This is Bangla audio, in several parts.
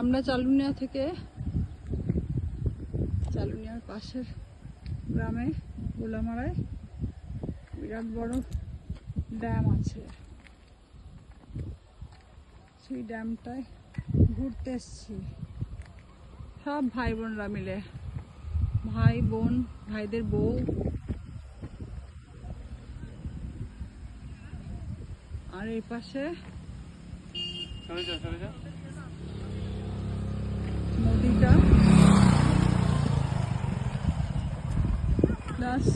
আমরা চালুনিয়া থেকে চালুনিয়ার পাশের গ্রামে গোলামারায় বিরাট বড় ড্যাম আছে, সেই ড্যামটায় ঘুরতে এসছি সব ভাই বোনরা মিলে, ভাই বোন, ভাইদের বউ, আর এই পাশে নদীটা, প্লাস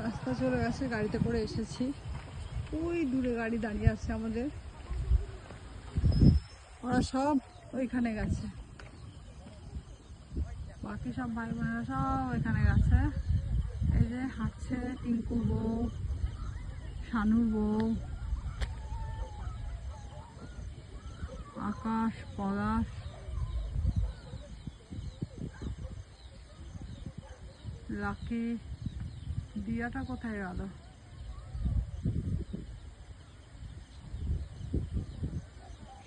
রাস্তা চলে গেছে, গাড়িতে করে এসেছি। ওই দূরে গাড়ি দাঁড়িয়ে আছে আমাদের, ওরা সব ওইখানে গেছে, বাকি সব ভাই বোনেরা সব ওইখানে গেছে। এই যে হাঁটছে টিঙ্কুর বউ, শানুর বউ, আকাশ, পলাশ, লাকি। দিয়াটা কোথায় গেল?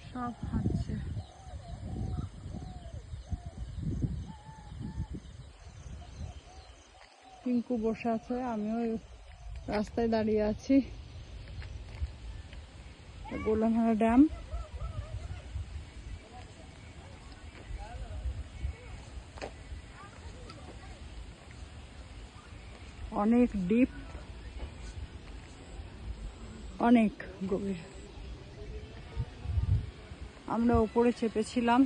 সব হাঁটছে। টিঙ্কু বসে আছে, আমিও রাস্তায় দাঁড়িয়ে আছি। গোলামারা ড্যাম, অনেক ডিপ, অনেক গভীর। আমরা উপরে চেপেছিলাম,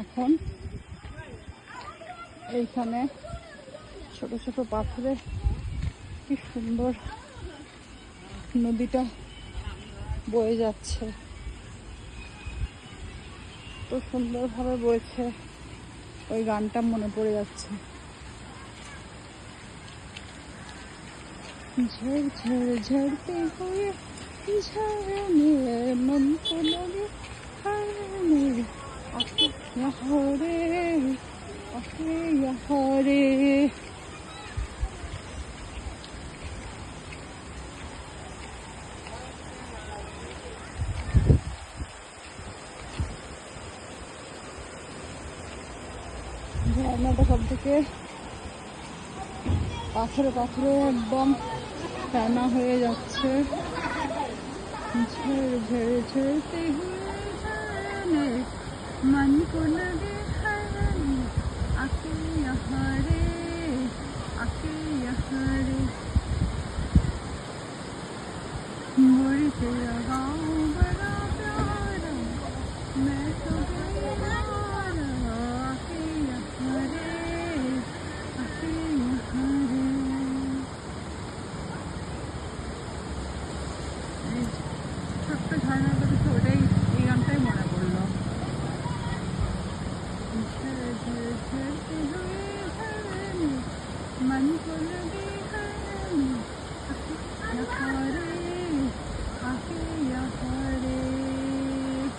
এখন এইখানে ছোট ছোট পাথরে কি সুন্দর নদীটা বয়ে যাচ্ছে, তো সুন্দরভাবে বইছে, ওই গানটা মনে পড়ে যাচ্ছে। ঝড় ঝড় ঝড়তে हुए झरने मन को लगे हरने, आके यहाँ रे, आके यहाँ रे। ঝর্ণাটা সব থেকে পাথরে পাথরে একদম ফেনা হয়ে যাচ্ছে। ঝড় ঝড় ঝড়তে হুয়ে মন কো লগে হরনে, আকে यहाँ রে, আকে यहाँ রে। मोरी तेरा गाँव बड़ा प्यारा, मैं तो गई यारा, आके यहाँ रे, आके यहाँ रे। ছোট্ট ঝর্ণাটা দেখে ওটাই, এই গানটাই মনে পড়লো। मन को